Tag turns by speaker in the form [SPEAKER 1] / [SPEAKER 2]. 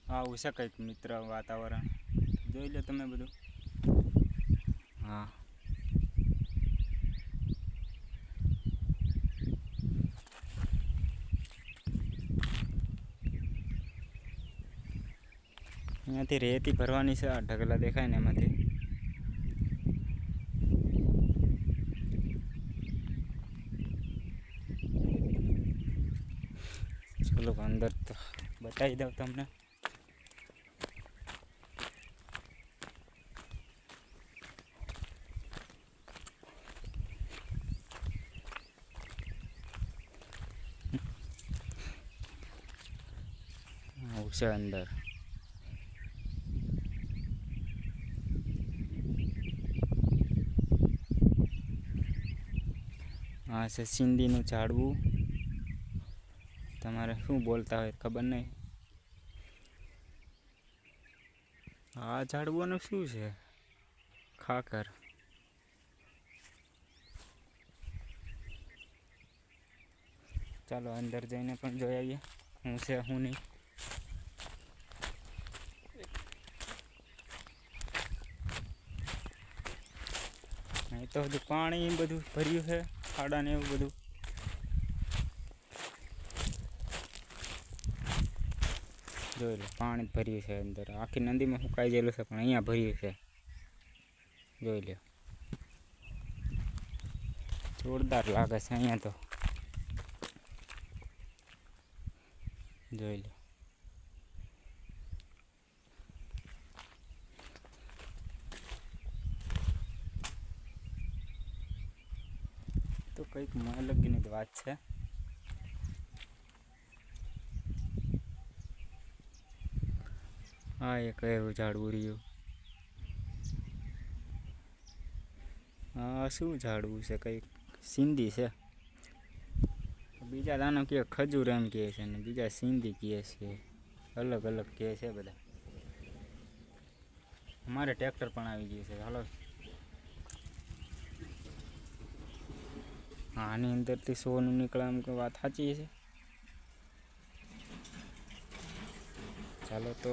[SPEAKER 1] આવું છે કંઈક મિત્ર વાતાવરણ જોઈ લો તમે બધું. હા અહીંયાથી રેતી ભરવાની છે. આ ઢગલા દેખાય ને એમાંથી. ચલો અંદર તો બતાવી દઉં તમને. આવું છે અંદર. આ છે સિંદીનું ઝાડવું. તમારે શું બોલતા હોય ખબર નહીં. આ ઝાડવાનું શું છે? ખાકર. ચાલો અંદર જઈને પણ જોઈ આવીએ શું છે શું નહીં. અહીં તો બધું પાણી બધું ભર્યું છે. ખાડા ને એવું બધું. જોઈ લો પાણી ભર્યું છે અંદર. આખી નદીમાં સુકાઈ ગયેલું છે પણ અહીંયા ભર્યું છે. જોઈ લો જોરદાર લાગે છે અહીંયા તો. જોઈ લો તો કંઈક અલગની જ વાત છે. હા એક એવું ઝાડવું રહ્યું. હા શું ઝાડવું છે? કંઈક સિંધી છે. બીજા દાનો કહે ખજૂર એમ કહે છે ને બીજા સિંધી કહે છે. અલગ અલગ કહે છે બધા. અમારે ટ્રેક્ટર પણ આવી ગયું છે. હાલો આની અંદરથી સોનું નીકળે એમ કે વાત સાચી છે. ચાલો તો